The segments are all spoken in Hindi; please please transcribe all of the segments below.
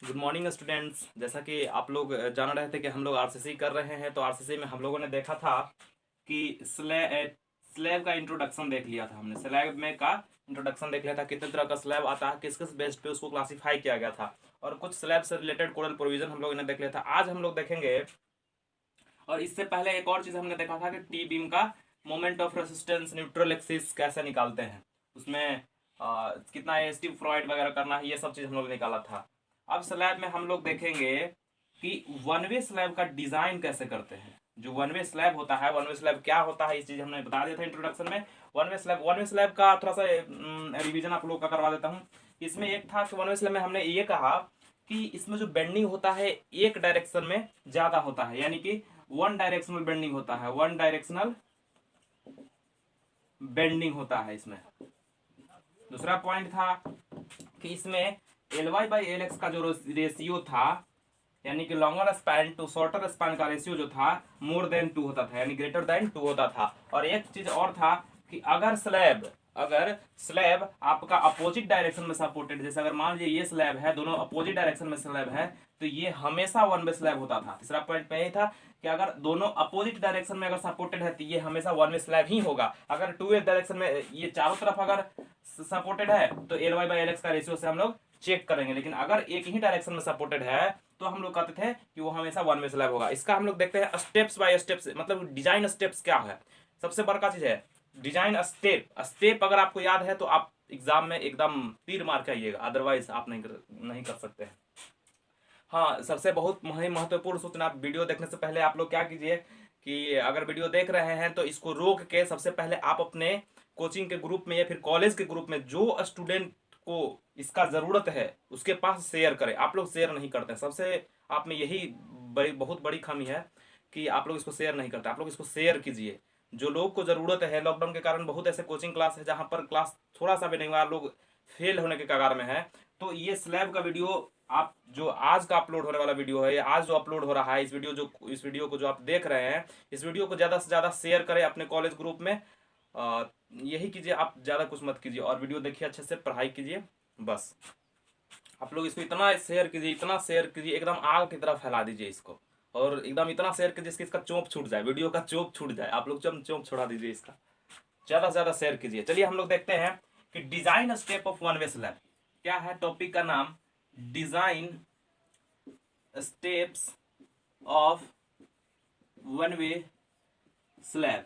Good morning students. जैसा कि आप लोग जान रहे थे कि हम लोग आरसीसी कर रहे हैं, तो आरसीसी में हम लोगों ने देखा था कि स्लैब का इंट्रोडक्शन देख लिया था। हमने स्लैब में का इंट्रोडक्शन देख लिया था, कितने तरह का स्लैब आता है, किस किस बेस पे उसको क्लासीफाई किया गया था, और कुछ स्लैब से रिलेटेड कोरल प्रोविजन हम लोगों ने देख लिया था। आज हम लोग देखेंगे, और इससे पहले एक और चीज़ हमने देखा था कि टी बीम का moment of resistance neutral axis कैसे निकालते हैं, उसमें कितना एस टी फ्रॉइड वगैरह करना है, ये सब चीज़ हम लोग ने निकाला था। अब स्लैब में हम लोग देखेंगे कि वन वे स्लैब का डिज़ाइन कैसे करते हैं। जो वन वे स्लैब होता है, वन वे स्लैब क्या होता है, इस चीज़ हमने बता दिया था इंट्रोडक्शन में। वन वे स्लैब का थोड़ा सा रिवीजन आप लोग का करवा देता हूँ। इसमें एक था कि वन वे स्लैब में हमने ये कहा कि इसमें जो बेंडिंग होता है एक डायरेक्शन में ज़्यादा होता है, यानी कि वन डायरेक्शनल बेंडिंग होता है, वन डायरेक्शनल बेंडिंग होता है इसमें। दूसरा पॉइंट था कि इसमें L Y by L X का जो रेशियो था, यानी कि longer span to shorter span का रेशियो जो था मोर देन टू होता था, यानी ग्रेटर देन टू होता था। और एक चीज और था कि अगर स्लैब आपका अपोजिट डायरेक्शन में सपोर्टेड, जैसे अगर मान लीजिए ये स्लैब है, दोनों अपोजिट डायरेक्शन में स्लैब है, तो ये हमेशा वन वे स्लैब होता था। तीसरा पॉइंट में यही था कि अगर दोनों अपोजिट डायरेक्शन में अगर सपोर्टेड है तो ये हमेशा वन वे स्लैब ही होगा। अगर टू वे डायरेक्शन में ये चारों तरफ अगर सपोर्टेड है तो L Y by L X का रेशियो से हम लोग चेक करेंगे, लेकिन अगर एक ही डायरेक्शन में सपोर्टेड है तो हम लोग कहते थे कि वो हमेशा वन वे स्लैब होगा। इसका हम लोग देखते हैं स्टेप्स बाय स्टेप्स, मतलब डिजाइन स्टेप्स क्या है। सबसे बड़का चीज है डिजाइन स्टेप। स्टेप अगर आपको याद है तो आप एग्जाम में एकदम तीर मार के आइएगा, अदरवाइज आप नहीं कर सकते हैं। हाँ, सबसे बहुत महत्वपूर्ण सूचना, वीडियो देखने से पहले आप लोग क्या कीजिए कि अगर वीडियो देख रहे हैं तो इसको रोक के सबसे पहले आप अपने कोचिंग के ग्रुप में या फिर कॉलेज के ग्रुप में जो स्टूडेंट को इसका ज़रूरत है उसके पास शेयर करें। आप लोग शेयर नहीं करते हैं, सबसे आप में यही बहुत बड़ी खामी है कि आप लोग इसको शेयर नहीं करते। आप लोग इसको शेयर कीजिए, जो लोग को ज़रूरत है। लॉकडाउन के कारण बहुत ऐसे कोचिंग क्लास है जहाँ पर क्लास थोड़ा सा भी नहीं हुआ, लोग फेल होने के कगार में है। तो ये स्लैब का वीडियो आप जो आज का अपलोड होने वाला वीडियो है, आज जो अपलोड हो रहा है, इस वीडियो को जो आप देख रहे हैं, इस वीडियो को ज़्यादा से ज़्यादा शेयर करें अपने कॉलेज ग्रुप में। यही कीजिए, आप ज़्यादा कुछ मत कीजिए, और वीडियो देखिए, अच्छे से पढ़ाई कीजिए। बस आप लोग इसको इतना शेयर कीजिए, इतना शेयर कीजिए, एकदम आग की तरह फैला दीजिए इसको, और एकदम इतना शेयर कीजिए कि इसका चोप छूट जाए, वीडियो का चोप छूट जाए। आप लोग चोप छोड़ा दीजिए इसका, ज़्यादा से ज़्यादा शेयर कीजिए। चलिए हम लोग देखते हैं कि design step of one way slab क्या है। टॉपिक का नाम design steps of one way slab.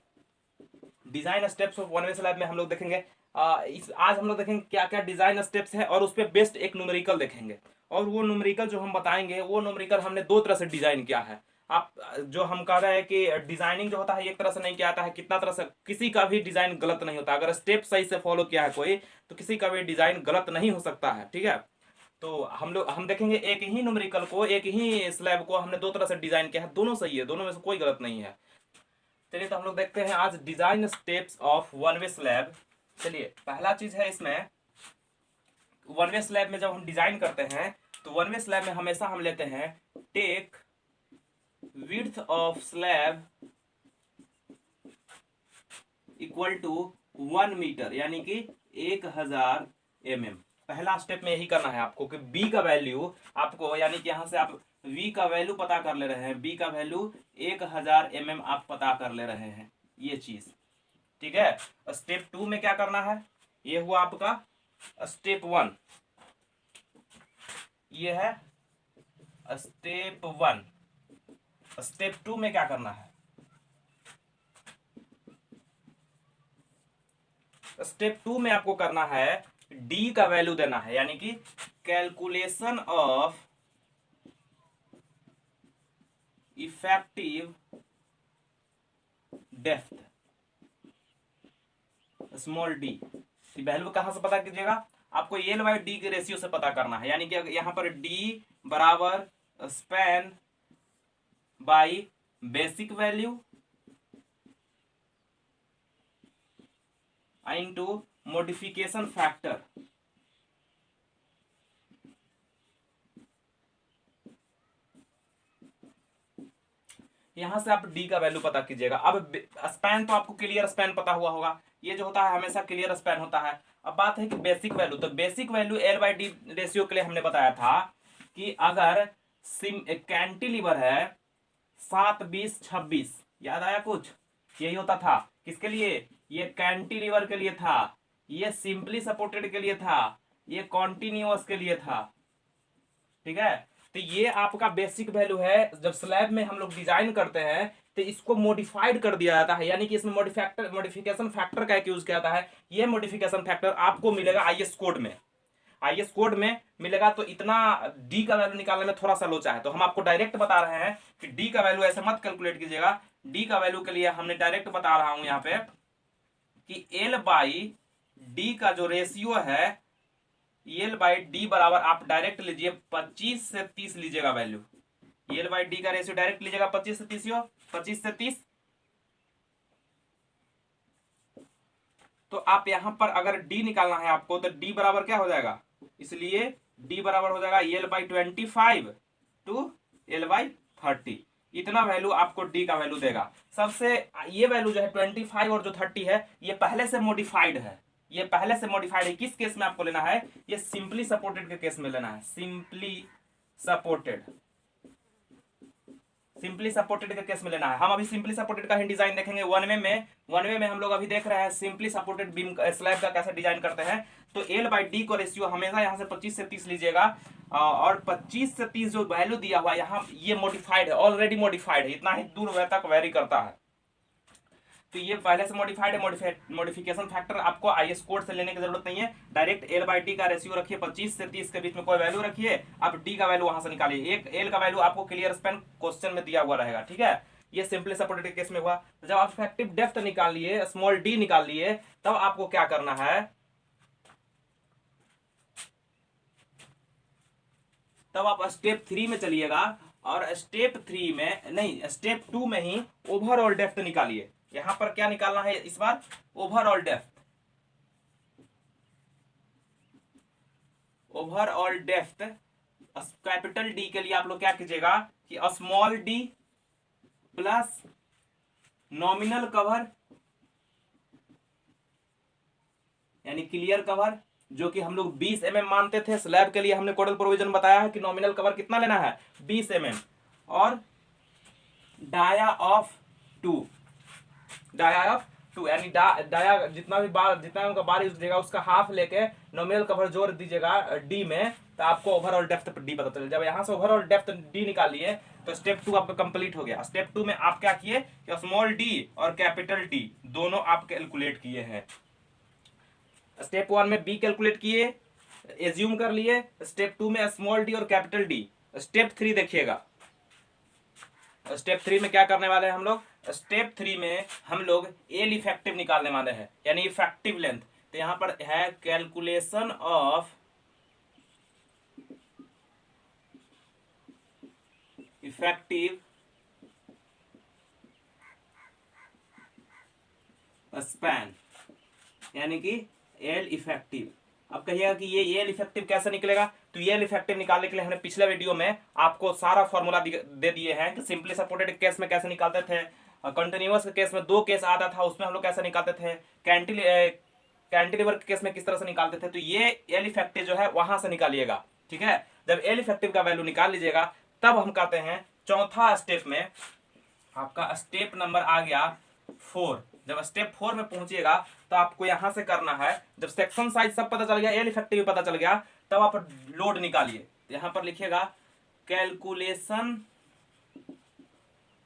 Design steps of one way slab में हम लोग देखेंगे आज हम लोग देखेंगे क्या क्या डिजाइन स्टेप्स है, और उस पर बेस्ड एक न्यूमेरिकल देखेंगे। और वो न्यूमेरिकल जो हम बताएंगे, वो न्यूमेरिकल हमने दो तरह से डिजाइन किया है। आप जो हम कह रहे हैं कि डिजाइनिंग जो होता है एक तरह से नहीं किया जाता है, कितना तरह से, किसी का भी डिजाइन गलत नहीं होता। अगर स्टेप सही से फॉलो किया है कोई, तो किसी का भी डिजाइन गलत नहीं हो सकता है, ठीक है। तो हम देखेंगे एक ही न्यूमेरिकल को, एक ही स्लैब को हमने दो तरह से डिजाइन किया है, दोनों सही है, दोनों में से कोई गलत नहीं है। चलिए तो हम लोग देखते हैं आज design steps of one way slab. चलिए पहला चीज है इसमें, वन वे स्लैब में जब हम डिजाइन करते हैं तो वन वे स्लैब में हमेशा हम लेते हैं take width of slab equal to 1 metre, यानी कि 1000 mm। पहला स्टेप में यही करना है आपको कि बी का वैल्यू आपको, यानी कि यहां से आप वी का वैल्यू पता कर ले रहे हैं, बी का वैल्यू 1000 mm आप पता कर ले रहे हैं, ये चीज ठीक है। स्टेप 2 में क्या करना है, ये हुआ आपका स्टेप 1, ये है स्टेप 1। स्टेप 2 में क्या करना है, स्टेप 2 में आपको करना है डी का वैल्यू देना है, यानी कि calculation of effective depth small D. Value कहां से पता कीजिएगा, आपको एल बाई डी के रेशियो से पता करना है, यानी कि यहां पर डी बराबर span by basic value into modification factor. यहां से आप डी का वैल्यू पता कीजिएगा। अब स्पैन तो आपको क्लियर स्पैन पता हुआ होगा, ये जो होता है हमेशा क्लियर स्पैन होता है। अब बात है कि बेसिक वैल्यू, तो basic value L by D ratio के लिए हमने बताया था कि अगर कैंटिलीवर है 7 20 26, याद आया कुछ, यही होता था किसके लिए, ये कैंटिलीवर के लिए था, ये सिंपली सपोर्टेड के लिए था, ये कॉन्टिन्यूअस के लिए था। ठीक है, तो ये आपका बेसिक वैल्यू है। जब स्लैब में हम लोग डिजाइन करते हैं तो इसको मॉडिफाइड कर दिया जाता है, यानी कि इसमें मॉडिफिकेशन फैक्टर का एक यूज किया जाता है। ये मॉडिफिकेशन फैक्टर आपको मिलेगा आईएस कोड में, आईएस कोड में मिलेगा। तो इतना डी का वैल्यू निकालने में थोड़ा सा लोचा है, तो हम आपको डायरेक्ट बता रहे हैं कि डी का वैल्यू ऐसे मत कैलकुलेट कीजिएगा। डी का वैल्यू के लिए हमने डायरेक्ट बता रहा हूं यहाँ पे कि एल बाई डी का जो रेशियो है, एल बाई डी बराबर आप डायरेक्ट लीजिए 25 से 30 लीजिएगा वैल्यू। एल बाई डी का रेशियो डायरेक्ट लीजिएगा 25 से 30, 25 से 30। तो आप यहां पर अगर डी निकालना है आपको तो डी बराबर क्या हो जाएगा, इसलिए डी बराबर हो जाएगा L by 25 to L by 30। इतना वैल्यू आपको डी का वैल्यू देगा। सबसे ये वैल्यू जो है 25 और जो 30 है ये पहले से मॉडिफाइड है, ये पहले से मॉडिफाइड है। किस केस में आपको लेना है, ये सिंपली सपोर्टेड के केस में लेना है, सिंपली सपोर्टेड, सिंपली सपोर्टेड के केस में लेना है। हम अभी सिंपली सपोर्टेड का ही डिजाइन देखेंगे वन वे में हम लोग अभी देख रहे हैं सिंपली सपोर्टेड बीम स्लैब का कैसे डिजाइन करते हैं। तो एल बाई डी को रेशियो हमेशा यहाँ से 25 से 30 लीजिएगा, और 25 से 30 जो वैल्यू दिया हुआ है यहाँ, ये मॉडिफाइड है, ऑलरेडी मॉडिफाइड है, इतना ही दूर तक वेरी करता है। तो ये पहले से मॉडिफाइड है। मॉडिफिकेशन फैक्टर आपको आईएस कोड से लेने की जरूरत नहीं है, डायरेक्ट एल बाई डी का रेशियो रखिए, 25 से 30 के बीच में कोई वैल्यू रखिए, आप डी का वैल्यू वहां से निकालिए। एक एल का वैल्यू आपको क्लियर स्पैन क्वेश्चन में दिया हुआ रहेगा। ठीक है, ये सिंपली सपोर्टेड के केस में हुआ। तो जब आप इफेक्टिव डेप्थ निकाल लिए, स्मॉल डी निकाल लिए, तब आपको क्या करना है, तब आप स्टेप 3 में चलिएगा, और स्टेप 3 में नहीं, स्टेप 2 में ही ओवरऑल डेप्थ निकालिए। यहां पर क्या निकालना है इस बार, overall depth. Overall depth capital D के लिए आप लोग क्या कीजिएगा कि small D plus nominal cover यानी क्लियर कवर, जो कि हम लोग 20 mm मानते थे स्लैब के लिए। हमने कोडल प्रोविजन बताया है कि नॉमिनल कवर कितना लेना है, 20 mm, और डाया ऑफ 2, डाया ऑफ 2 यानी डाया जितना भी बार, जितना उनका बार यूज दीजिएगा उसका हाफ लेके नॉमिनल कवर जोड़ दीजिएगा डी में, तो आपको ओवरऑल डेप्थ डी पता चले। जब यहां से ओवरऑल डेप्थ डी निकालिए तो स्टेप 2 आपका कंप्लीट हो गया। स्टेप 2 में आप क्या किए कि स्मॉल डी और कैपिटल डी दोनों आप कैलकुलेट किए हैं। स्टेप 1 में बी कैलकुलेट किए, एज्यूम कर लिए। स्टेप 2 में स्मॉल डी और कैपिटल डी। स्टेप 3 देखिएगा, स्टेप 3 में क्या करने वाले हैं हम लोग, स्टेप 3 में हम लोग एल इफेक्टिव निकालने वाले हैं, यानी इफेक्टिव लेंथ। तो यहां पर है कैलकुलेशन ऑफ इफेक्टिव स्पैन, यानी कि एल इफेक्टिव। अब कहिएगा कि ये एल इफेक्टिव कैसे निकलेगा, तो ये एल इफेक्टिव निकालने के लिए हमने पिछले वीडियो में आपको सारा फॉर्मूला दे दिए हैं कि सिंपली सपोर्टेड केस में कैसे निकालते थे, कंटिन्यूअस के केस में 2 केस आता था, उसमें हम लोग कैसे निकालते थे, कैंटिलीवर के केस में किस तरह से निकालते थे। तो ये एल इफेक्टिव जो है वहां से निकालिएगा। ठीक है, जब एल इफेक्टिव का वैल्यू निकाल लीजिएगा तब हम कहते हैं चौथा स्टेप में आपका स्टेप नंबर आ गया 4। जब स्टेप 4 में पहुंचिएगा तो आपको यहां से करना है, जब सेक्शन साइज सब पता चल गया, एल इफेक्टिव भी पता चल गया, तब आप लोड निकालिए। यहां पर लिखिएगा कैलकुलेशन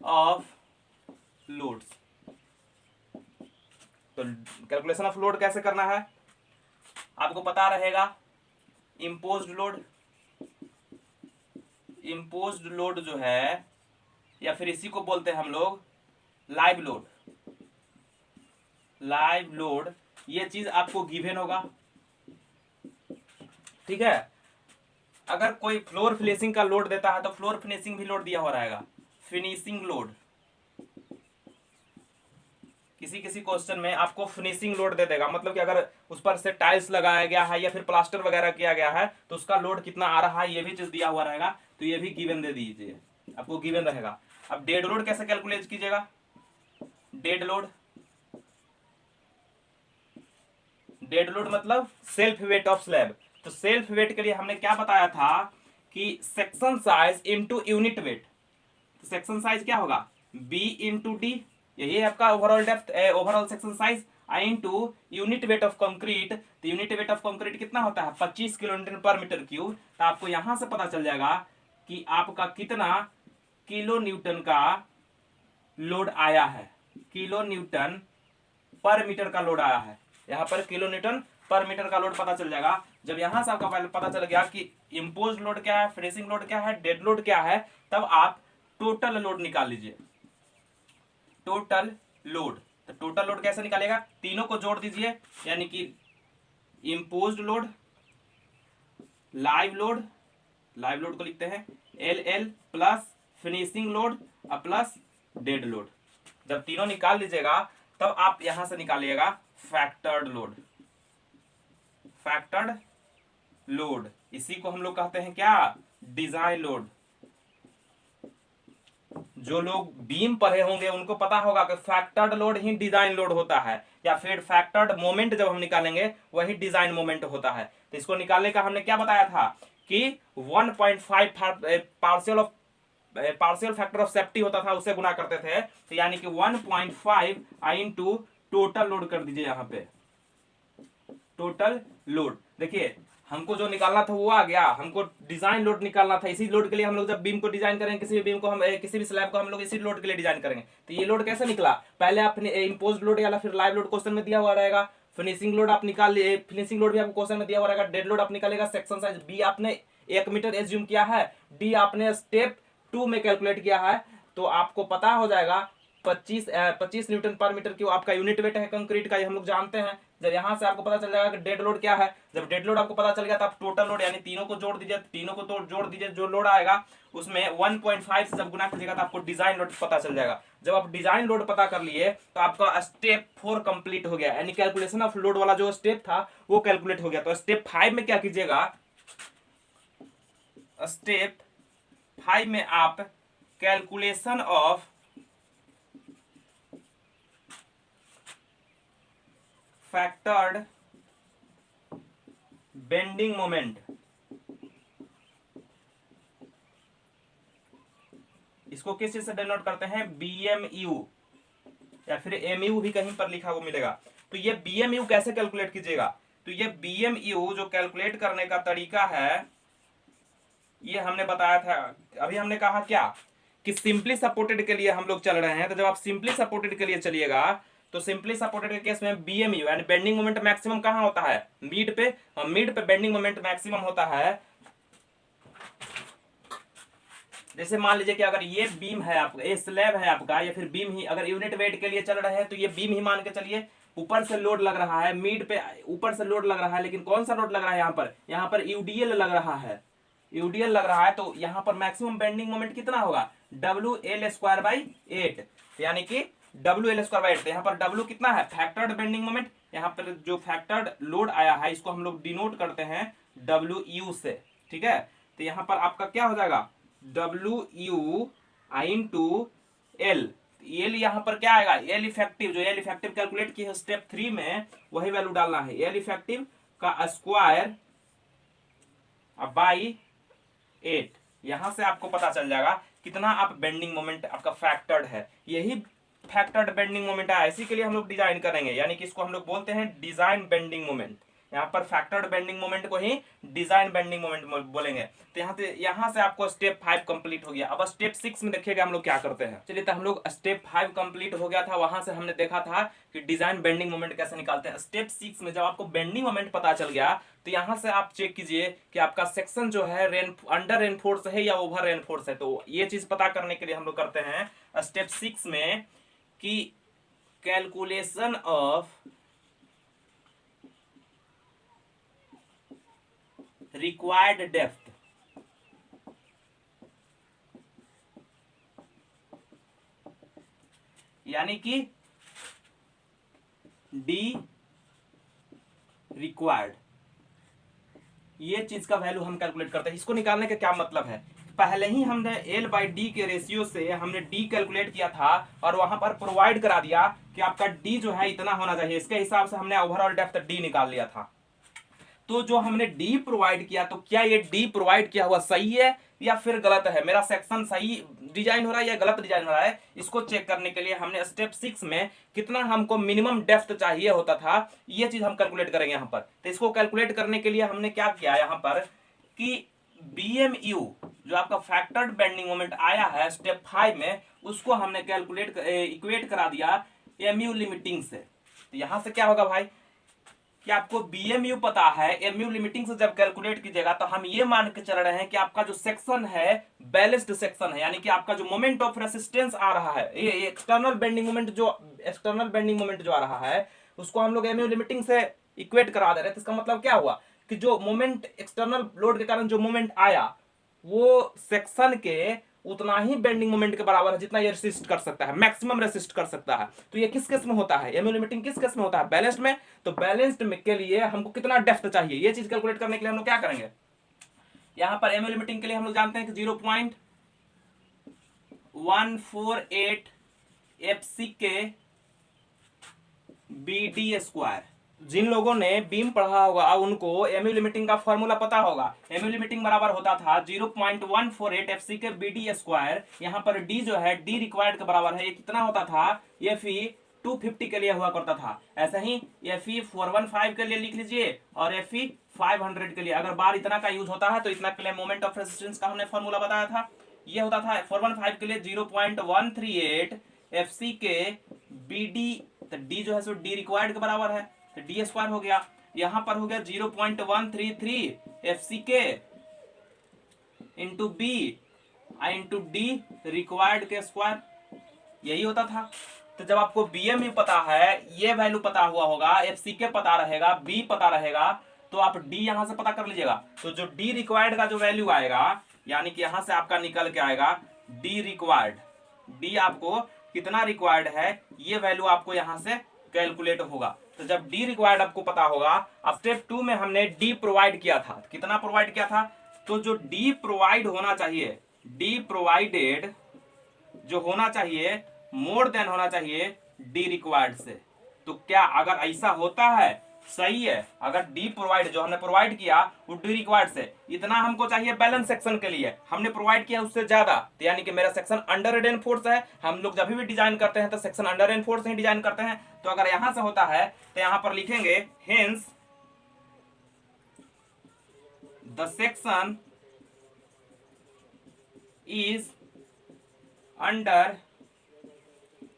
ऑफ लोड्स। तो कैलकुलेशन ऑफ लोड कैसे करना है आपको पता रहेगा। इम्पोज्ड लोड, इम्पोज्ड लोड जो है, या फिर इसी को बोलते हैं हम लोग लाइव लोड। लाइव लोड ये चीज आपको गिवन होगा। ठीक है, अगर कोई फ्लोर फिनिशिंग का लोड देता है तो फ्लोर फिनिशिंग भी लोड दिया हो रहेगा, फिनिशिंग लोड। किसी किसी क्वेश्चन में आपको फिनिशिंग लोड दे देगा, मतलब कि अगर उस पर से टाइल्स लगाया गया है या फिर प्लास्टर वगैरह किया गया है तो उसका लोड कितना आ रहा है ये भी चीज दिया हुआ रहेगा, तो ये भी गिवन दे दीजिए, आपको गिवन रहेगा। अब डेड लोड कैसे कैलकुलेट कीजिएगा, डेड लोड, डेड लोड मतलब सेल्फ वेट ऑफ स्लैब। तो सेल्फ वेट के लिए हमने क्या बताया था कि section size into unit weight. Section size क्या होगा, बी इंटू डी, यही है आपका overall depth, overall section size, into unit weight of concrete. तो यूनिट वेट ऑफ कंक्रीट कितना होता है, 25 किलो न्यूटन पर मीटर क्यूब। तो आपको यहां से पता चल जाएगा कि आपका कितना किलो न्यूटन का लोड आया है, किलो न्यूटन पर मीटर का लोड आया है। यहाँ पर किलो न्यूटन पर मीटर का लोड पता चल जाएगा। जब यहां से आपका पता चल गया कि इम्पोज लोड क्या है, फिनिशिंग लोड क्या है, डेड लोड क्या है, तब आप टोटल लोड निकाल लीजिए। टोटल लोड, तो टोटल लोड कैसे निकालेगा, तीनों को जोड़ दीजिए, यानी कि imposed load, live load, live load को लिखते हैं L plus finishing load plus dead load. जब तीनों निकाल लीजिएगा तब आप यहां से निकालिएगा फैक्टर्ड लोड। फैक्टर्ड लोड, इसी को हम लोग कहते हैं क्या, डिजाइन लोड। जो लोग बीम पढ़े होंगे उनको पता होगा कि फैक्टर्ड लोड ही डिजाइन लोड होता है, या फिर फैक्टर्ड मोमेंट जब हम निकालेंगे वही डिजाइन मोमेंट होता है। तो इसको निकालने का हमने क्या बताया था कि 1.5 पार्शियल फैक्टर ऑफ सेफ्टी होता था, उससे गुना करते थे। तो यानी कि 1.5 इंटू टोटल लोड कर दीजिए। यहाँ पे टोटल लोड, देखिए हमको जो निकालना था वो आ गया, हमको डिजाइन लोड निकालना था। इसी लोड के लिए हम लोग जब बीम को डिजाइन करेंगे, किसी भी बीम को हम किसी भी स्लैब को हम लोग इसी लोड के लिए डिजाइन करेंगे। तो ये लोड कैसे निकला, पहले आप इम्पोज्ड लोड या फिर लाइव लोड क्वेश्चन में दिया हुआ रहेगा, फिनिशिंग लोड आप निकाल लिए, फिनिशिंग लोड भी आपको क्वेश्चन में दिया हुआ रहेगा, डेड लोड आप निकालेगा, सेक्शन साइज बी आपने 1 मीटर एज्यूम किया है, डी आपने स्टेप 2 में कैलकुलेट किया है, तो आपको पता हो जाएगा 25 न्यूटन पर मीटर क्यूब आपका यूनिट वेट है कंक्रीट का, ये हम लोग जानते हैं। जब यहां से आपको पता चल जाएगा कि डेड लोड क्या है, जब डेड लोड आपको पता चल गया तो आप टोटल लोड यानी तीनों को जोड़ दीजिए, तीनों को तो जोड़ दीजिए, जो लोड आएगा उसमें 1.5 से जब गुना कीजिएगा तो आपको डिजाइन लोड पता चल जाएगा। जब आप डिजाइन लोड पता कर लिए तो आपका स्टेप 4 कंप्लीट हो गया, यानी कैलकुलेशन ऑफ लोड वाला जो स्टेप था वो कैलकुलेट हो गया। तो स्टेप 5 में क्या कीजिएगा, स्टेप 5 में आप calculation of factored bending moment, इसको किस चीज से डिनोट करते हैं, बीएमयू या फिर एमयू भी कहीं पर लिखा वो मिलेगा। तो ये बीएमयू कैसे कैलकुलेट कीजिएगा, तो ये बीएमयू जो कैलकुलेट करने का तरीका है ये हमने बताया था। अभी हमने कहा क्या कि सिंपली सपोर्टेड के लिए हम लोग चल रहे हैं, तो जब आप सिंपली सपोर्टेड के लिए चलिएगा तो सिंपली सपोर्टेड के केस में बीएमयू यानी बेंडिंग मोमेंट मैक्सिमम कहां होता है, मिड पे, मिड पे बेंडिंग मोमेंट मैक्सिमम होता है। जैसे मान लीजिए कि अगर ये बीम है आपका, ये स्लैब है आपका, या फिर बीम ही अगर यूनिट वेट के लिए चल रहे हैं तो ये बीम ही मान के चलिए, ऊपर से लोड लग रहा है, मिड पे ऊपर से लोड लग रहा है, लेकिन कौन सा लोड लग रहा है, यहाँ पर यूडीएल लग रहा है, यूडीएल लग रहा है। तो यहाँ पर मैक्सिमम बेंडिंग मोमेंट कितना होगा, WL²/8, यानी कि WL²/8। यहाँ पर W कितना है, फैक्टर्ड बेंडिंग मोमेंट। यहाँ पर जो फैक्टर्ड लोड आया है इसको हम लोग डिनोट करते हैं WU से, ठीक है। तो यहाँ पर आपका क्या हो जाएगा, WU इंटू L। एल यहाँ पर क्या आएगा, एल इफेक्टिव, जो एल इफेक्टिव कैलकुलेट की है स्टेप 3 में वही वैल्यू डालना है, एल इफेक्टिव का स्क्वायर बाई 8। यहां से आपको पता चल जाएगा कितना आप बेंडिंग मोमेंट आपका फैक्टर्ड है, यही फैक्टर्ड बेंडिंग मोमेंट है, इसी के लिए हम लोग डिजाइन करेंगे, यानी कि इसको हम लोग बोलते हैं डिजाइन बेंडिंग मोमेंट। यहाँ पर फैक्टर्ड बेंडिंग मोमेंट को ही डिजाइन बेंडिंग मोमेंट बोलेंगे। तो यहाँ से आपको स्टेप 5 कंप्लीट हो गया। अब स्टेप 6 में देखिएगा हम लोग क्या करते हैं। चलिए, तो हम लोग स्टेप 5 कंप्लीट हो गया था, वहां से हमने देखा था कि डिजाइन बेंडिंग मोमेंट कैसे निकालते हैं। स्टेप 6 में जब आपको बेंडिंग मोमेंट पता चल गया तो यहाँ से आप चेक कीजिए कि आपका सेक्शन जो है अंडर रेनफोर्स है या ओवर रेनफोर्स है। तो ये चीज पता करने के लिए हम लोग करते हैं स्टेप 6 में कि कैलकुलेशन ऑफ रिक्वायर्ड डेप्थ, यानी कि डी रिक्वायर्ड, ये चीज का वैल्यू हम कैलकुलेट करते हैं। इसको निकालने का क्या मतलब है, पहले ही हमने L/D के रेशियो से हमने D कैलकुलेट किया था और वहां पर प्रोवाइड करा दिया कि आपका D जो है इतना होना चाहिए, इसके हिसाब से हमने ओवरऑल डेप्थ D निकाल लिया था। तो जो हमने डी प्रोवाइड किया, तो क्या ये डी प्रोवाइड किया हुआ सही है या फिर गलत है, मेरा सेक्शन सही डिजाइन हो रहा है या गलत डिजाइन हो रहा है, इसको चेक करने के लिए हमने स्टेप 6 में कितना हमको मिनिमम डेप्थ चाहिए होता था, ये चीज हम कैलकुलेट करेंगे यहाँ पर। तो इसको कैलकुलेट करने के लिए हमने क्या किया यहाँ पर कि BMU जो आपका फैक्टर्ड बेंडिंग मोमेंट आया है स्टेप 5 में, उसको हमने कैलकुलेट इक्वेट करा दिया MU लिमिटिंग से। तो यहां से क्या होगा भाई कि आपको BMU पता है, MU लिमिटिंग से जब कैलकुलेट कीजिएगा तो हम ये मान के चल रहे हैं कि आपका जो सेक्शन है बैलेंस्ड सेक्शन है, यानी कि आपका जो मोमेंट ऑफ रेसिस्टेंस आ रहा है, ये एक्सटर्नल बेंडिंग मोमेंट जो आ रहा है, उसको हम लोग MU लिमिटिंग से इक्वेट करा दे रहे हैं। तो इसका मतलब क्या हुआ कि जो मोमेंट एक्सटर्नल लोड के कारण जो मोमेंट आया वो सेक्शन के उतना ही बेंडिंग मोमेंट के बराबर है जितना ये रेसिस्ट कर सकता है, मैक्सिमम रेसिस्ट कर सकता है। तो ये किस केस में होता है, MU लिमिटिंग किस केस में होता है, बैलेंस्ड में। तो बैलेंस्ड में के लिए हमको कितना डेप्थ चाहिए, ये चीज कैलकुलेट करने के लिए हम लोग क्या करेंगे, यहां पर MU लिमिटिंग के लिए हम लोग जानते हैं कि 0.148 FC के BD स्क्वायर। जिन लोगों ने बीम पढ़ा होगा उनको MU लिमिटिंग का फॉर्मूला पता होगा। MU लिमिटिंग बराबर होता था 0.148 FC के BD स्क्वायर। यहाँ पर D जो है D रिक्वायर्ड के बराबर है, ये कितना होता था, ये FE 250 के लिए हुआ करता था। ऐसा ही FE 415 के लिए लिख लीजिए और FE 500 के लिए। अगर बार इतना का यूज होता है तो इतना के लिए मोमेंट ऑफ रेजिस्टेंस का हमने फॉर्मूला बताया था, ये होता था 415 के लिए 0.138 FC के BD। तो D जो है सो D रिक्वायर्ड के बराबर है, तो डी स्क्वायर हो गया। यहां पर हो गया 0.133 FC के into B into D required के स्क्वायर, यही होता था। तो जब आपको BMU पता है, ये वैल्यू पता हुआ होगा, FCK पता रहेगा, B पता रहेगा, तो आप D यहां से पता कर लीजिएगा। तो जो D रिक्वायर्ड का जो वैल्यू आएगा, यानी कि यहां से आपका निकल के आएगा D रिक्वायर्ड, D आपको कितना रिक्वायर्ड है ये वैल्यू आपको यहां से कैलकुलेट होगा। तो जब D रिक्वायर्ड आपको पता होगा, अब स्टेप 2 में हमने D प्रोवाइड किया था, कितना प्रोवाइड किया था, तो जो D प्रोवाइड होना चाहिए, D प्रोवाइडेड जो होना चाहिए मोर देन होना चाहिए D रिक्वायर्ड से। तो क्या अगर ऐसा होता है, सही है, अगर D प्रोवाइड जो हमने प्रोवाइड किया वो D रिक्वायर्ड से इतना हमको चाहिए बैलेंस सेक्शन के लिए, हमने प्रोवाइड किया उससे ज्यादा, तो यानी कि मेरा सेक्शन अंडर रेनफोर्स है। हम लोग जब भी डिजाइन करते हैं तो सेक्शन अंडर रेनफोर्स ही डिजाइन करते हैं। तो अगर यहां से होता है तो यहां पर लिखेंगे hence the section is under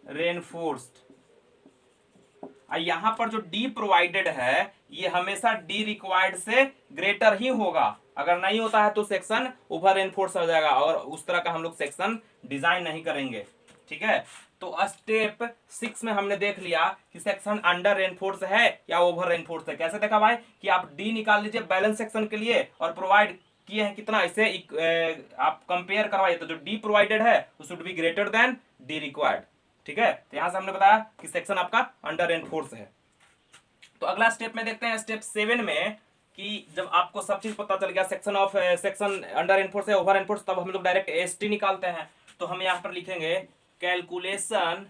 reinforced. यहां पर जो D प्रोवाइडेड है ये हमेशा D रिक्वायर्ड से ग्रेटर ही होगा, अगर नहीं होता है तो सेक्शन ओवर रेनफोर्स हो जाएगा और उस तरह का हम लोग सेक्शन डिजाइन नहीं करेंगे। ठीक है, तो स्टेप 6 में हमने देख लिया कि सेक्शन अंडर रेनफोर्स है या ओवर रेनफोर्स है। कैसे देखा भाई कि आप D निकाल लीजिए बैलेंस सेक्शन के लिए और प्रोवाइड किए हैं कितना, इसे आप कंपेयर करवाइए, तो जो D प्रोवाइडेड है वो should be greater than D required. ठीक है, तो यहां से हमने बताया कि सेक्शन आपका अंडर रेनफोर्स है। तो अगला स्टेप में देखते हैं स्टेप 7 में कि जब आपको सब चीज पता चल गया, सेक्शन अंडर रेनफोर्स है ओवर रेनफोर्स, तब हम लोग डायरेक्ट ST निकालते हैं। तो हम यहां पर लिखेंगे कैलकुलेशन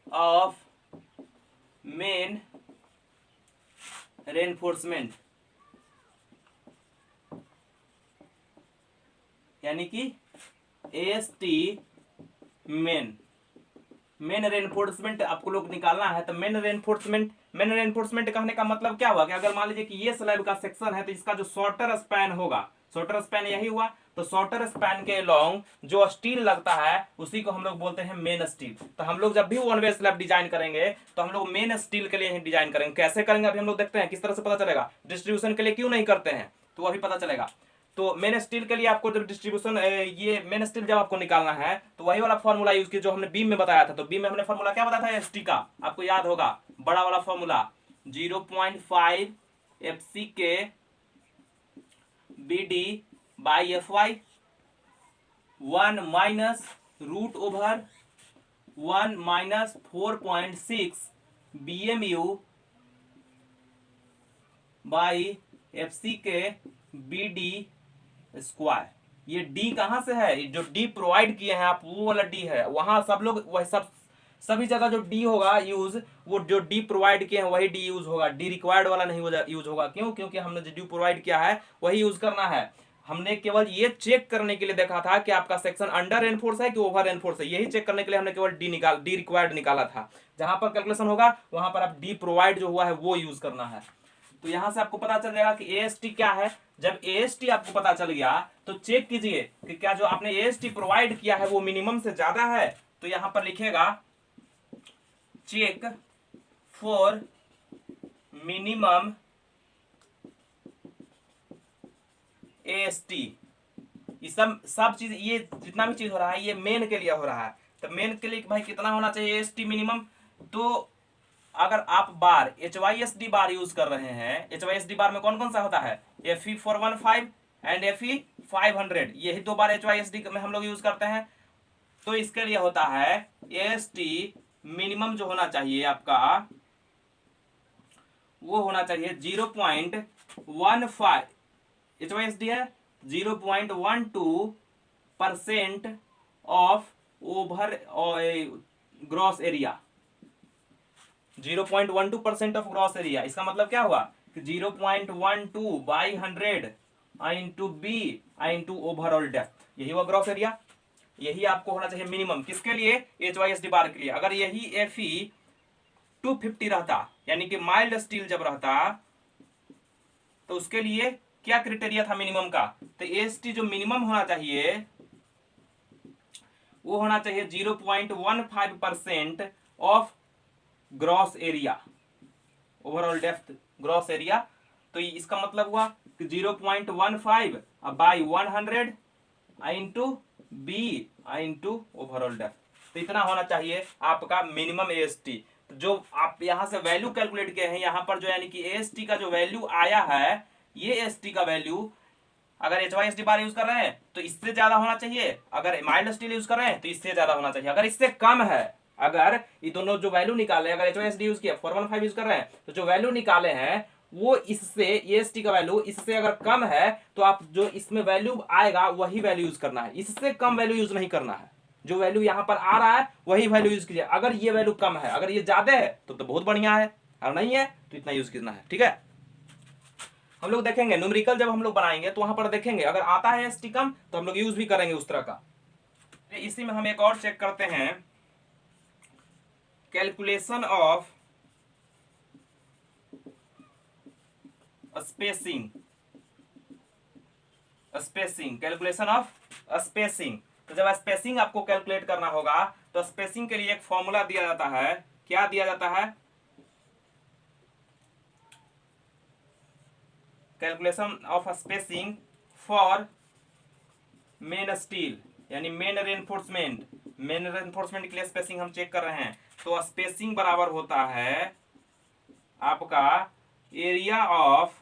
ऑफ मेन रेनफोर्समेंट, यानी कि AST मेन रेनफोर्समेंट आपको लोग निकालना है। तो मेन रेनफोर्समेंट कहने का मतलब क्या हुआ कि अगर मान लीजिए कि ये स्लैब का सेक्शन है तो इसका जो शॉर्टर स्पैन होगा, शॉर्टर स्पैन यही हुआ, तो शॉर्टर स्पैन के लॉन्ग जो स्टील लगता है उसी को हम लोग बोलते हैं मेन स्टील। तो हम लोग जब भी वन वे स्लैब डिजाइन करेंगे तो हम लोग मेन स्टील के लिए ही डिजाइन करेंगे। कैसे करेंगे अभी हम लोग देखते हैं, किस तरह से पता चलेगा, डिस्ट्रीब्यूशन के लिए क्यों नहीं करते हैं तो अभी पता चलेगा। तो मेन स्टील के लिए आपको जब डिस्ट्रीब्यूशन, ये मेन स्टील जब आपको निकालना है तो वही वाला फॉर्मूला यूज किया जो हमने बीम में बताया था। तो बीम में हमने फॉर्मूला क्या बताया था एसटी का, आपको याद होगा, बड़ा वाला फॉर्मूला 0.5 FC के BD by FY 1 minus root over 1 minus 4.6 BMU by FC के BD स्क्वायर। ये D कहां से है, जो D प्रोवाइड किए हैं आप वो वाला D है, वहां सब लोग वह सब सभी जगह जो डी होगा यूज, वो जो डी प्रोवाइड किए हैं वही डी यूज होगा, डी रिक्वायर्ड वाला नहीं यूज होगा। क्यों? क्योंकि हमने जो डी प्रोवाइड किया है वही यूज करना है। हमने केवल ये चेक करने के लिए देखा था कि आपका सेक्शन अंडर एनफोर्स है कि ओवर एनफोर्स है, यही चेक करने के लिए हमने केवल डी रिक्वायर्ड निकाला था। जहां पर कैलकुलेशन होगा वहां पर आप डी प्रोवाइड जो हुआ है वो यूज करना है। तो यहां से आपको पता चल जाएगा कि एएसटी क्या है। जब एएसटी आपको पता चल गया तो चेक कीजिए कि क्या जो आपने एएसटी प्रोवाइड किया है वो मिनिमम से ज्यादा है। तो यहां पर लिखेगा चेक फॉर मिनिमम एएसटी। ये सब चीज, ये जितना भी चीज हो रहा है ये मेन के लिए हो रहा है। तो मेन के लिए भाई कितना होना चाहिए एएसटी मिनिमम। तो अगर आप बार HYSD बार यूज कर रहे हैं, HYSD बार में कौन कौन सा होता है, FE 415 एंड FE 500, यही दो बार HYSD में हम लोग यूज करते हैं। तो इसके लिए होता है AST मिनिमम जो होना चाहिए आपका वो होना चाहिए 0.15, HYSD है 0.12% of over gross area, 0.12% of gross area. इसका मतलब क्या हुआ कि 0.12 by 100 into B into overall depth, यही हुआ ग्रॉस एरिया। यही आपको होना चाहिए मिनिमम, किसके लिए, HYSD बार के लिए। अगर यही FE 250 रहता, यानी कि माइल्ड स्टील जब रहता, तो उसके लिए क्या क्राइटेरिया था मिनिमम का, तो AST जो मिनिमम होना चाहिए वो होना चाहिए 0.15% of gross area, overall depth gross area. तो इसका मतलब हुआ कि 0.15 by 100 into B into overall depth. तो इतना होना चाहिए आपका मिनिमम AST। तो जो आप यहां से वैल्यू कैलकुलेट किए हैं यहां पर जो, यानी कि AST का जो वैल्यू आया है, ये AST का वैल्यू अगर HYSD बार यूज कर रहे हैं तो इससे ज्यादा होना चाहिए, अगर माइल्ड स्टील यूज कर रहे हैं तो इससे ज्यादा होना चाहिए। अगर इससे कम है, अगर ये दोनों जो वैल्यू निकाले, अगर HYSD यूज किया 415 यूज कर रहे हैं, तो जो वैल्यू निकाले हैं वो इससे, AST का वैल्यू इससे अगर कम है तो आप जो इसमें वैल्यू आएगा वही वैल्यू यूज करना है, इससे कम वैल्यू यूज नहीं करना है। जो वैल्यू यहां पर आ रहा है वही वैल्यू यूज कीजिए। अगर ये वैल्यू कम है, अगर ये ज्यादा है तो बहुत बढ़िया है, और नहीं है तो इतना यूज करना है। ठीक है, हम लोग देखेंगे न्यूमेरिकल जब हम लोग बनाएंगे तो वहां पर देखेंगे अगर आता है AST कम तो हम लोग यूज भी करेंगे उस तरह का। इसी में हम एक और चेक करते हैं, calculation of spacing, calculation of spacing. तो जब स्पेसिंग आपको कैलकुलेट करना होगा तो स्पेसिंग के लिए एक फॉर्मूला दिया जाता है। क्या दिया जाता है, calculation of spacing for main steel, यानी मेन रेनफोर्समेंट के लिए स्पेसिंग हम चेक कर रहे हैं। तो स्पेसिंग बराबर होता है आपका area of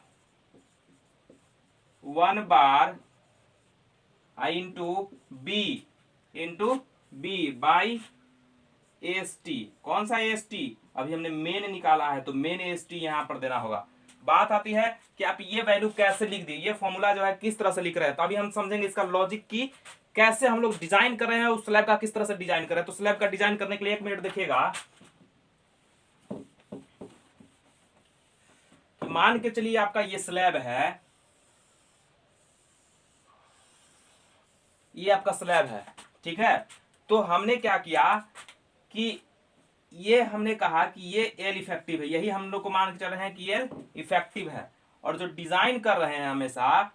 1 bar into B by AST। कौन सा AST, अभी हमने मेन निकाला है तो मेन AST यहां पर देना होगा। बात आती है कि आप ये वैल्यू कैसे लिख दी, ये फॉर्मूला जो है किस तरह से लिख रहे हैं। तो अभी हम समझेंगे इसका लॉजिक की कैसे हम लोग डिजाइन कर रहे हैं, उस स्लैब का किस तरह से डिजाइन कर रहे हैं। तो स्लैब का डिजाइन करने के लिए 1 मिनट देखिएगा। मान के चलिए आपका ये स्लैब है, ये आपका स्लैब है, ठीक है। तो हमने क्या किया कि ये हमने कहा कि ये एल इफेक्टिव है, यही हम लोग को मान के चल रहे हैं कि एल इफेक्टिव है। और जो डिजाइन कर रहे हैं हमेशा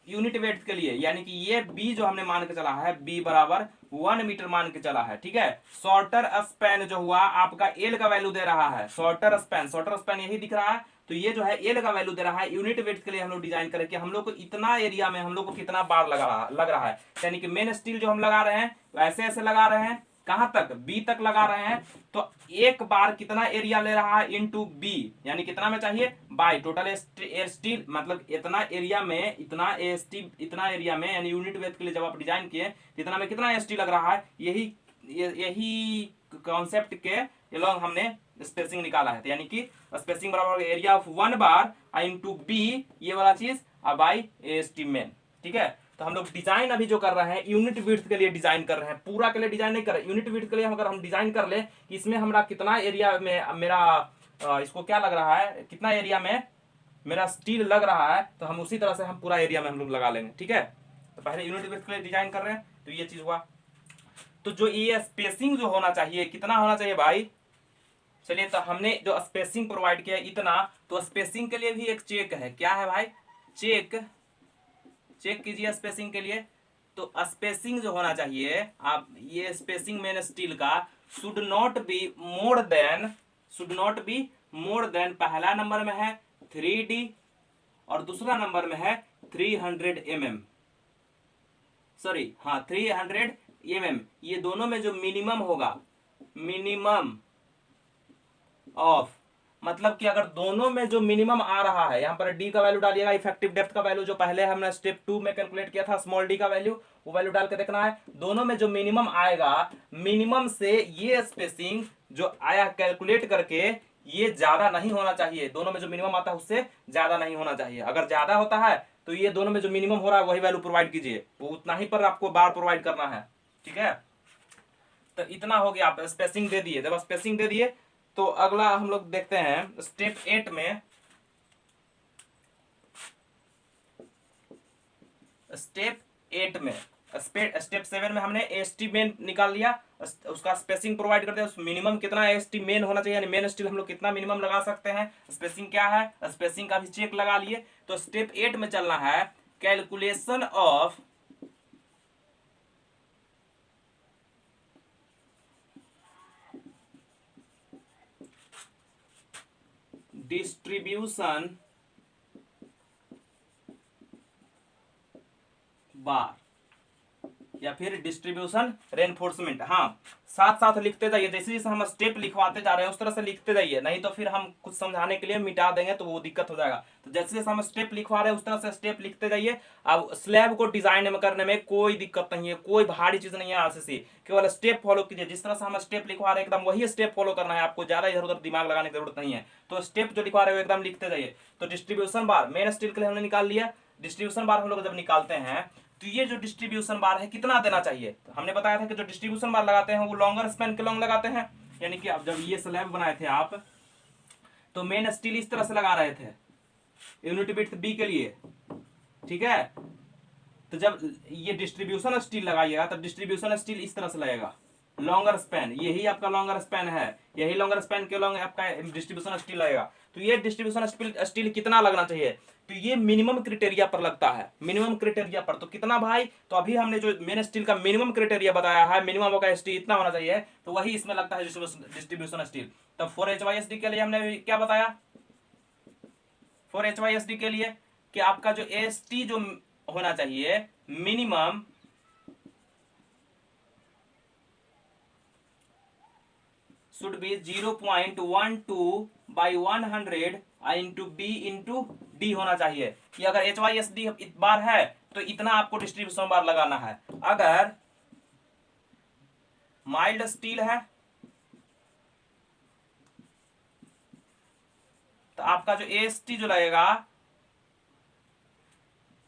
यूनिट वेट के लिए, यानी कि ये बी जो हमने मान के चला है, बी बराबर 1 मीटर मान के चला है, ठीक है। शॉर्टर स्पैन जो हुआ आपका एल का वैल्यू दे रहा है, शॉर्टर स्पैन यही दिख रहा है। तो ये जो है एल का वैल्यू दे रहा है। यूनिट वेट के लिए हम लोग डिजाइन करें कि हम लोग को इतना एरिया में हम लोग को कितना बार लग रहा है, यानी कि मेन स्टील जो हम लगा रहे हैं ऐसे ऐसे लगा रहे हैं, कहां तक, बी तक लगा रहे हैं। तो एक बार कितना एरिया ले रहा है इंटू बी, यानी कितना में चाहिए, बाय टोटल स्टील, मतलब इतना एरिया में, इतना एरिया में, यानी यूनिट वेट के लिए जब आप डिजाइन किए इतना में कितना एसटी लग रहा है, यही कॉन्सेप्ट के अलोंग हमने स्पेसिंग निकाला है। तो यानी कि स्पेसिंग बराबर area of 1 bar into B, ये वाला चीज, बाई एसटी मेन, ठीक है। तो हम लोग डिजाइन अभी जो कर रहे हैं यूनिट विड्थ के लिए डिजाइन कर रहे हैं, पूरा के लिए डिजाइन नहीं कर रहे। यूनिट विड्थ के लिए अगर हम डिजाइन कर ले कि इसमें हमारा कितना एरिया में मेरा इसको क्या लग रहा है, कितना एरिया में मेरा स्टील लग रहा है, तो हम उसी तरह से हम पूरा एरिया में हम लोग लगा लेंगे। ठीक है, तो पहले यूनिट विड्थ के लिए डिजाइन कर रहे हैं, तो ये चीज हुआ। तो जो ये स्पेसिंग जो होना चाहिए, कितना होना चाहिए भाई, चलिए तो हमने जो स्पेसिंग प्रोवाइड किया इतना, तो स्पेसिंग के लिए भी एक चेक है, क्या है भाई, चेक कीजिए स्पेसिंग के लिए। तो स्पेसिंग जो होना चाहिए, आप ये स्पेसिंग मेन स्टील का should not be more than पहला नंबर में है 3D और दूसरा नंबर में है 300 mm, सॉरी हाँ 300 mm। ये दोनों में जो मिनिमम होगा, मिनिमम ऑफ, मतलब कि अगर दोनों में जो मिनिमम आ रहा है, यहां पर डी का वैल्यू डालिएगा, इफेक्टिव डेप्थ का वैल्यू जो पहले हमने स्टेप 2 में कैलकुलेट किया था, स्मॉल डी का वैल्यू, वो वैल्यू डाल के देखना है। दोनों में जो मिनिमम आएगा, मिनिमम से ये स्पेसिंग जो आया कैलकुलेट करके, ये ज्यादा नहीं होना चाहिए। दोनों में जो मिनिमम आता है उससे ज्यादा नहीं होना चाहिए। अगर ज्यादा होता है तो ये दोनों में जो मिनिमम हो रहा है वही वैल्यू प्रोवाइड कीजिए, वो उतना ही पर आपको बार प्रोवाइड करना है। ठीक है, तो इतना हो गया, आप स्पेसिंग दे दिए। जब स्पेसिंग दे दिए तो अगला हम लोग देखते हैं स्टेप 8 में। स्टेप 7 में हमने एसटी मेन निकाल लिया, उसका स्पेसिंग प्रोवाइड करते हैं, उस मिनिमम कितना एसटी मेन होना चाहिए, यानी मेन स्टील हम लोग कितना मिनिमम लगा सकते हैं, स्पेसिंग क्या है, स्पेसिंग का भी चेक लगा लिए। तो स्टेप 8 में चलना है कैलकुलेशन ऑफ डिस्ट्रीब्यूशन बार या फिर डिस्ट्रीब्यूशन रेनफोर्समेंट। हाँ, साथ साथ लिखते जाइए, जैसे जैसे हम स्टेप लिखवाते जा रहे हैं उस तरह से लिखते जाइए, नहीं तो फिर हम कुछ समझाने के लिए मिटा देंगे तो वो दिक्कत हो जाएगा। तो जैसे जैसे हम स्टेप लिखवा रहे हैं उस तरह से स्टेप लिखते जाइए। अब स्लैब को डिजाइन में करने में कोई दिक्कत नहीं है, कोई भारी चीज नहीं है आरसीसी, केवल स्टेप फॉलो कीजिए। जिस तरह से हम स्टेप लिखवा रहे हैं एकदम वही स्टेप फॉलो करना है, आपको ज्यादा इधर उधर दिमाग लगाने की जरूरत नहीं है। तो स्टेप जो लिखवा रहे हो एकदम लिखते जाइए। तो डिस्ट्रीब्यूशन बार मेन स्टील के लिए हमने निकाल लिया। डिस्ट्रीब्यूशन बार हम लोग जब निकालते हैं तो ये जो डिस्ट्रीब्यूशन बार है कितना देना चाहिए, तो हमने बताया था कि जो डिस्ट्रीब्यूशन बार लगाते हैं वो लॉन्गर स्पैन के लॉन्ग लगाते हैं। यानी कि अब जब ये स्लैब बनाए थे आप, तो मेन स्टील इस तरह से लगा रहे थे यूनिट विड्थ बी के लिए। ठीक है, तो जब ये डिस्ट्रीब्यूशन स्टील लगाइएगा तब डिस्ट्रीब्यूशन स्टील इस तरह से लगेगा, लॉन्गर स्पैन, यही आपका लॉन्गर स्पैन है, यही लॉन्गर स्पैन के लॉन्ग आपका डिस्ट्रीब्यूशन स्टील लगेगा। तो ये डिस्ट्रीब्यूशन स्टील कितना लगना चाहिए, तो ये मिनिमम क्राइटेरिया पर लगता है, मिनिमम क्राइटेरिया पर। तो कितना भाई, तो अभी हमने जो मेन स्टील का मिनिमम क्राइटेरिया बताया है, मिनिमम का स्टील इतना होना चाहिए, तो वही इसमें लगता है डिस्ट्रीब्यूशन स्टील। तब फॉर HYSD के लिए हमने क्या बताया, फॉर HYSD के लिए कि आपका जो AST जो होना चाहिए minimum should be 0.12 by 100 into B into D होना चाहिए। कि अगर HYSD बार है तो इतना आपको डिस्ट्रीब्यूशन बार लगाना है। अगर माइल्ड स्टील है तो आपका जो AST जो लगेगा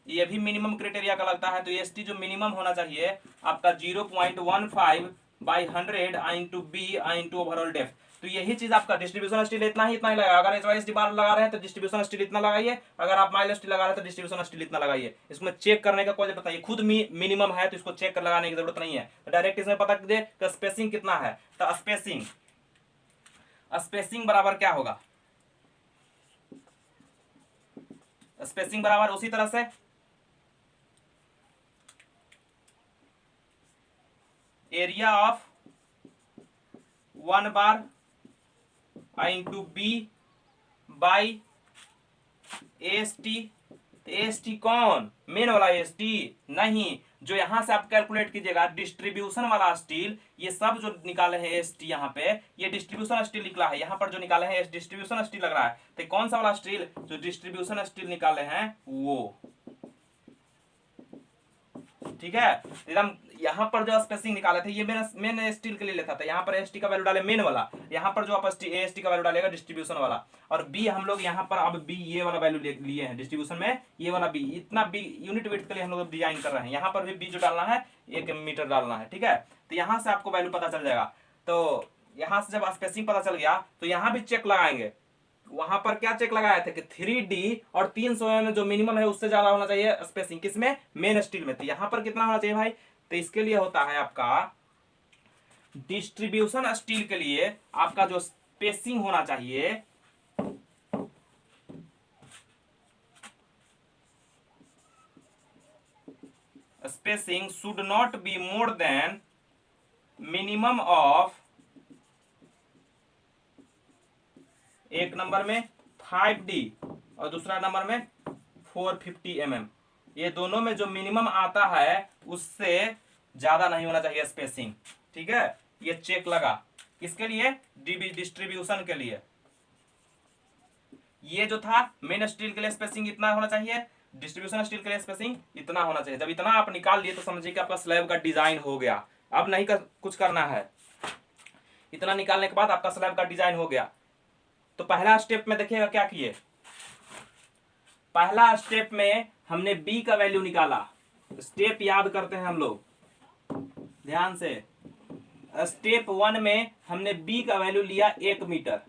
ये भी मिनिमम क्राइटेरिया का लगता है। तो AST जो मिनिमम होना चाहिए आपका 0.15 by 100 into B into overall depth. तो यही चीज आपका डिस्ट्रीब्यूशन स्टील इतना ही लगेगा। अगर HYSD बार लगा रहे हैं तो डिस्ट्रीब्यूशन स्टील इतना लगाइए, अगर आप माइल्ड स्टील लगा रहे हैं तो डिस्ट्रीब्यूशन स्टील इतना लगाइए। इसमें चेक करने का कोई जरूरत नहीं, खुद मिनिमम है तो इसको चेक कर लगाने की जरूरत नहीं है। तो डायरेक्ट इसमें पता कीजिए कि स्पेसिंग कितना है। तो स्पेसिंग बराबर क्या होगा, स्पेसिंग बराबर उसी तरह से area of 1 bar into B by AST। AST कौन, मेन वाला AST नहीं, जो यहां से आप कैलकुलेट कीजिएगा डिस्ट्रीब्यूशन वाला स्टील। ये सब जो निकाले हैं AST यहाँ पे, ये डिस्ट्रीब्यूशन स्टील निकला है। यहाँ पर जो निकाले हैं डिस्ट्रीब्यूशन स्टील लग रहा है। तो कौन सा वाला स्टील, जो डिस्ट्रीब्यूशन स्टील निकाले हैं वो ठीक है। एकदम यहाँ पर जो स्पेसिंग निकाले थे ये मेन स्टील के लिए लेता था, यहाँ पर एस टी का वैल्यू डाले मेन वाला, यहाँ पर जो आप एस टी का वैल्यू डालेगा डिस्ट्रीब्यूशन वाला, और बी हम लोग यहाँ पर अब बी ये वाला वैल्यू लिए हैं डिस्ट्रीब्यूशन में, ये वाला बी, इतना बी यूनिट वेट के लिए हम लोग डिजाइन कर रहे हैं। यहाँ पर भी बी जो डालना है 1 मीटर डालना है, ठीक है। तो यहाँ से आपको वैल्यू पता चल जाएगा। तो यहाँ से जब स्पेसिंग पता चल गया तो यहाँ भी चेक लगाएंगे। वहां पर क्या चेक लगाए थे कि 3D और 300 mm जो मिनिमम है उससे ज्यादा होना चाहिए स्पेसिंग, किसमें, मेन स्टील में। तो यहाँ पर कितना होना चाहिए भाई, तो इसके लिए होता है आपका डिस्ट्रीब्यूशन स्टील के लिए आपका जो स्पेसिंग होना चाहिए, spacing should not be more than minimum of, एक नंबर में 5D और दूसरा नंबर में 450 mm, ये दोनों में जो मिनिमम आता है उससे ज्यादा नहीं होना चाहिए स्पेसिंग, ठीक है। ये चेक लगा किसके लिए, डिस्ट्रीब्यूशन के लिए। ये जो था मेन स्टील के लिए स्पेसिंग इतना होना चाहिए, डिस्ट्रीब्यूशन स्टील के लिए स्पेसिंग इतना होना चाहिए। जब इतना आप निकाल लिए तो समझिए कि आपका स्लैब का डिजाइन हो गया। अब नहीं कुछ करना है, इतना निकालने के बाद आपका स्लैब का डिजाइन हो गया। तो पहला स्टेप में देखिएगा क्या किए, पहला स्टेप में हमने बी का वैल्यू निकाला। स्टेप याद करते हैं हम लोग ध्यान से। स्टेप 1 में हमने बी का वैल्यू लिया 1 मीटर,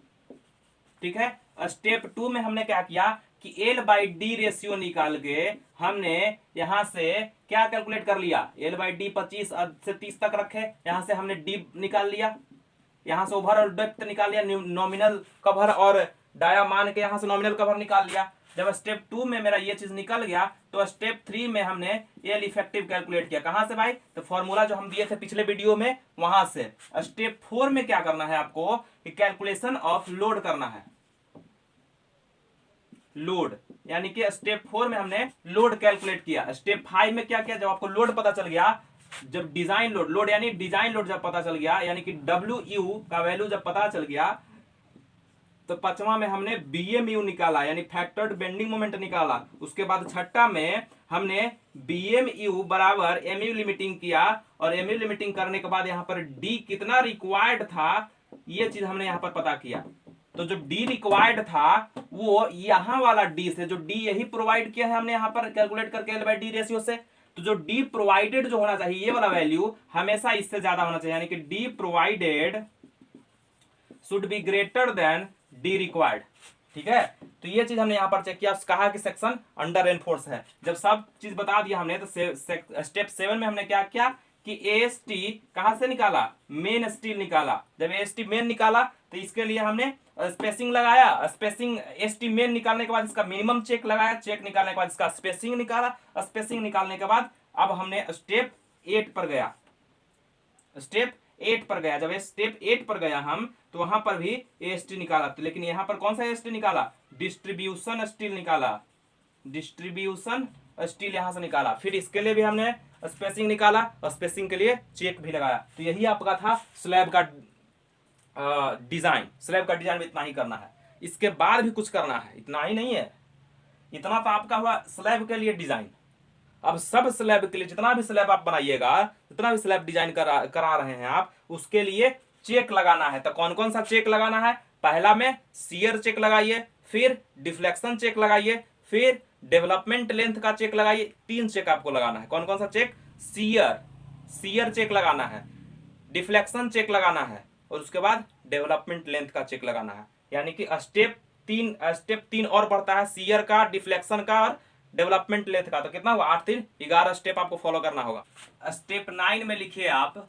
ठीक है। स्टेप 2 में हमने क्या किया कि L/D रेशियो निकाल के हमने यहां से क्या कैलकुलेट कर लिया, L/D 25 से 30 तक रखे, यहां से हमने D निकाल लिया, यहां से ओवरऑल डेप्थ निकाल लिया, नॉमिनल कवर और डाया मान के यहां से नॉमिनल कवर निकाल लिया। जब स्टेप 2 में मेरा ये चीज निकल गया तो स्टेप 3 में हमने एल इफेक्टिव कैलकुलेट किया। कहां से भाई, तो फॉर्मूला जो हम दिए थे पिछले वीडियो में वहां से। स्टेप 4 में क्या करना है आपको, कैलकुलेशन ऑफ लोड करना है, लोड, यानी कि स्टेप 4 में हमने लोड कैलकुलेट किया। स्टेप 5 में क्या किया, जब आपको लोड पता चल गया, जब डिजाइन लोड यानी डिजाइन लोड जब पता चल गया, यानी कि WU का वैल्यू जब पता चल गया, तो 5वां में हमने BMU निकाला यानी फैक्टर्ड बेंडिंग मोमेंट निकाला। उसके बाद 6ठा में हमने BMU बराबर MU लिमिटिंग किया, और MU लिमिटिंग करने के बाद यहाँ पर D कितना रिक्वायर्ड था ये चीज हमने यहाँ पर पता किया। तो जो D रिक्वायर्ड था वो यहाँ वाला D से, जो D यही प्रोवाइड किया है हमने यहाँ पर कैलकुलेट करके L/D रेशियो से, तो जो D प्रोवाइडेड जो होना चाहिए ये वाला वैल्यू हमेशा इससे ज्यादा होना चाहिए, यानी कि D provided should be greater than D required, ठीक है। तो ये चीज हमने यहाँ पर चेक किया, कहा कि सेक्शन अंडर एनफोर्स है। जब सब चीज बता दिया हमने तो स्टेप 7 में हमने क्या किया कि AST कहां से निकाला, मेन स्टील निकाला। जब AST मेन निकाला तो इसके लिए हमने स्पेसिंग लगाया, स्पेसिंग ST मेन निकालने के बाद इसका मिनिमम चेक लगाया, चेक निकालने के बाद इसका स्पेसिंग निकाला, स्पेसिंग निकालने के बाद अब हमने स्टेप 8 पर गया, स्टेप 8 पर गया। जब स्टेप 8 पर गया हम तो वहां पर भी AST निकाला, तो लेकिन यहां पर कौन सा AST निकाला, डिस्ट्रीब्यूशन स्टील निकाला, डिस्ट्रीब्यूशन स्टील यहां से निकाला। फिर इसके लिए भी हमने स्पेसिंग निकाला और स्पेसिंग के लिए चेक भी लगाया। तो यही आपका था स्लैब का डिजाइन। स्लैब का डिजाइन में इतना ही करना है, इसके बाद भी कुछ करना है, इतना ही नहीं है। इतना तो आपका हुआ स्लैब के लिए डिजाइन। अब सब स्लैब के लिए जितना भी स्लैब आप बनाइएगा, जितना भी स्लैब डिजाइन करा रहे हैं आप, उसके लिए चेक लगाना है। तो कौन कौन सा चेक लगाना है, पहला में शियर चेक लगाइए, फिर डिफ्लेक्शन चेक लगाइए, फिर डेवलपमेंट लेंथ का चेक लगाइए। 3 चेक आपको लगाना है। कौन कौन सा चेक, शियर चेक लगाना है, डिफ्लेक्शन चेक लगाना है, और उसके बाद डेवलपमेंट लेंथ का चेक लगाना है। यानी कि स्टेप 3 और बढ़ता है, शियर का, डिफ्लेक्शन का और डेवलपमेंट लेंथ का। तो कितना हुआ, 8 3 11 स्टेप आपको फॉलो करना होगा। स्टेप 9 में लिखिए आप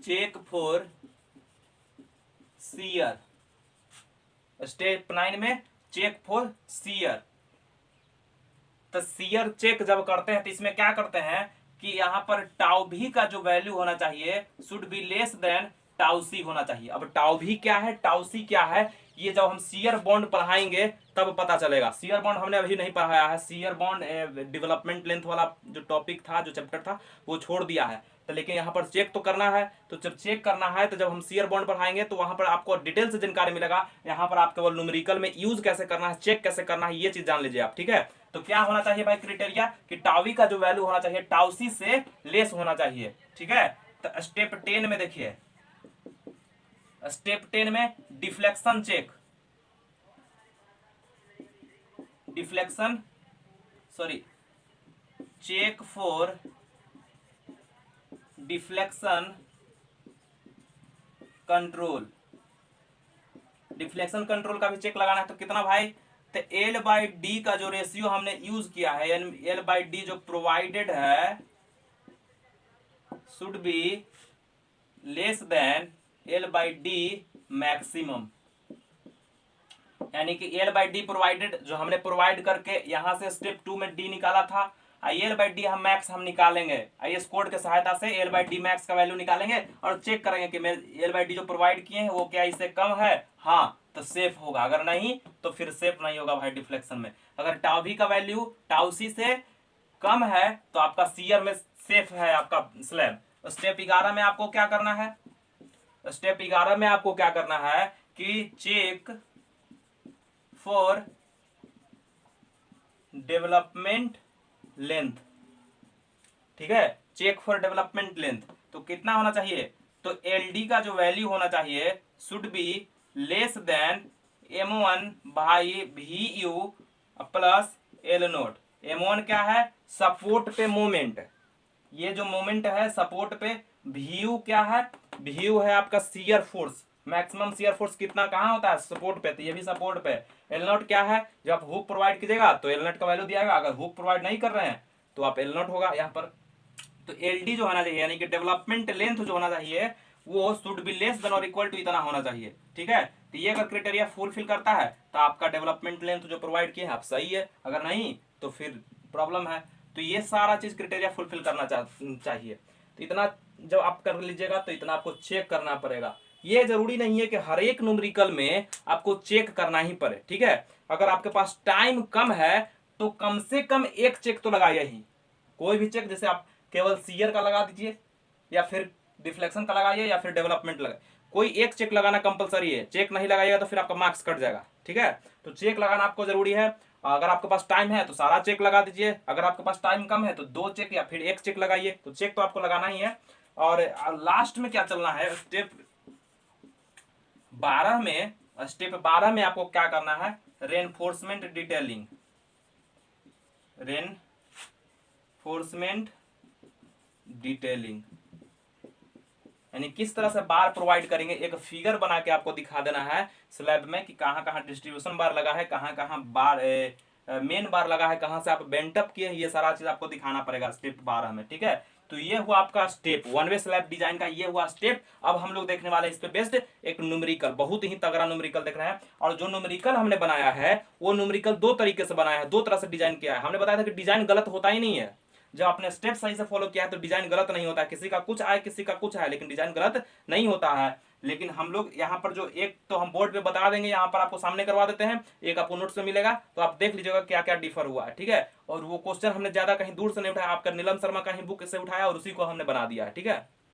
चेक फॉर शियर। स्टेप 9 में चेक फॉर शियर। तो शियर चेक जब करते हैं तो इसमें क्या करते हैं कि यहां पर टाउ भी का जो वैल्यू होना चाहिए should be less than tau C होना चाहिए। अब टाउ भी क्या है, टाउ सी क्या है, ये जब हम शियर बॉन्ड पढ़ाएंगे तब पता चलेगा। शियर बॉन्ड हमने अभी नहीं पढ़ाया है। शियर बॉन्ड डेवलपमेंट लेंथ वाला जो टॉपिक था, जो चैप्टर था, वो छोड़ दिया है। तो लेकिन यहाँ पर चेक तो करना है, तो जब चेक करना है तो जब हम शियर बॉन्ड पर आएंगे तो वहां पर आपको डिटेल से जानकारी मिलेगा। यहाँ पर आप केवल न्यूमेरिकल में यूज कैसे करना है, चेक कैसे करना है, ये चीज जान लीजिए आप। ठीक है, तो क्या होना चाहिए भाई क्राइटेरिया कि टाउ v का जो वैल्यू होना चाहिए टाउ c से लेस होना चाहिए। ठीक है, तो स्टेप 10 में देखिए, स्टेप 10 में deflection check, deflection sorry check for deflection control, deflection control का भी चेक लगाना है। तो कितना भाई, तो L/D का जो रेशियो हमने यूज किया है, L/D जो प्रोवाइडेड है should be less then L/D maximum, यानी कि L/D प्रोवाइडेड जो हमने प्रोवाइड करके यहां से स्टेप 2 में D निकाला था, L/D हम मैक्स हम निकालेंगे, इस कोड के सहायता से L/D मैक्स का वैल्यू निकालेंगे और चेक करेंगे कि मेरे L/D जो प्रोवाइड किए हैं वो क्या इससे कम है, हाँ तो सेफ होगा, अगर नहीं तो फिर सेफ नहीं होगा भाई डिफ्लेक्शन में। अगर टाउ v का वैल्यू टाउ c से कम है तो आपका शियर में सेफ है आपका स्लैब। स्टेप 11 में आपको क्या करना है, स्टेप 11 में आपको क्या करना है कि चेक फॉर डेवलपमेंट लेंथ। ठीक है, चेक फॉर डेवलपमेंट लेंथ, तो कितना होना चाहिए, तो LD का जो वैल्यू होना चाहिए should be less then M1 by VU plus L0। M1 क्या है, सपोर्ट पे मोमेंट, ये जो मोमेंट है सपोर्ट पे, VU क्या है, VU है आपका shear force, maximum shear force कितना कहाँ होता है, सपोर्ट पे, तो ये भी सपोर्ट पे। L0 क्या है, जब आप हुक प्रोवाइड कीजिएगा तो L0 का वैल्यू दिया, अगर हुक प्रोवाइड नहीं कर रहे हैं तो आप L0 होगा यहाँ पर। तो LD जो होना चाहिए यानी कि डेवलपमेंट लेंथ जो होना चाहिए वो शुड बी लेस देन और इक्वल टू इतना होना चाहिए। ठीक है, तो ये अगर क्राइटेरिया फुलफिल करता है तो आपका डेवलपमेंट लेंथ जो प्रोवाइड किए हैं आप सही है, अगर नहीं तो फिर प्रॉब्लम है। तो ये सारा चीज क्राइटेरिया फुलफिल करना चाहिए। तो इतना जब आप कर लीजिएगा तो इतना आपको चेक करना पड़ेगा। ये जरूरी नहीं है कि हर एक न्यूमेरिकल में आपको चेक करना ही पड़े। ठीक है, अगर आपके पास टाइम कम है तो कम से कम एक चेक तो लगाइए ही, कोई भी चेक, जैसे आप केवल शियर का लगा दीजिए या फिर डिफ्लेक्शन का लगाइए या फिर डेवलपमेंट लगाइए, कोई एक चेक लगाना कंपलसरी है, चेक नहीं लगाइएगा तो फिर आपका मार्क्स कट जाएगा। ठीक है, तो चेक लगाना आपको जरूरी है। अगर आपके पास टाइम है तो सारा चेक लगा दीजिए, अगर आपके पास टाइम कम है तो 2 चेक या फिर 1 चेक लगाइए। तो चेक तो आपको लगाना ही है। और लास्ट में क्या चलना है, स्टेप 12 में, स्टेप 12 में आपको क्या करना है, रेनफोर्समेंट डिटेलिंग, रेनफोर्समेंट डिटेलिंग यानी किस तरह से बार प्रोवाइड करेंगे, एक फिगर बना के आपको दिखा देना है स्लैब में कि कहाँ कहाँ डिस्ट्रीब्यूशन बार लगा है, कहाँ कहाँ बार मेन बार लगा है, कहाँ से आप बेंट अप किए, ये सारा चीज आपको दिखाना पड़ेगा स्टेप 12 में। ठीक है, तो ये हुआ आपका स्टेप 1 वे स्लैब डिजाइन का, ये हुआ स्टेप। अब हम लोग देखने वाले इस पे बेस्ड एक न्यूमेरिकल, बहुत ही तगड़ा न्यूमेरिकल देख रहे हैं। और जो न्यूमेरिकल हमने बनाया है वो न्यूमेरिकल 2 तरीके से बनाया है, 2 तरह से डिजाइन किया है। हमने बताया था कि डिजाइन गलत होता ही नहीं है, जब आपने स्टेप सही से फॉलो किया है तो डिजाइन गलत नहीं होता है। किसी का कुछ आए किसी का कुछ आए लेकिन डिजाइन गलत नहीं होता है। लेकिन हम लोग यहाँ पर जो एक तो हम बोर्ड पे बता देंगे, यहाँ पर आपको सामने करवा देते हैं, एक आपको नोट्स में मिलेगा, तो आप देख लीजिएगा क्या क्या डिफर हुआ है। ठीक है, और वो क्वेश्चन हमने ज्यादा कहीं दूर से नहीं उठाया, आपका नीलम शर्मा का ही बुक से उठाया और उसी को हमने बना दिया है। ठीक है।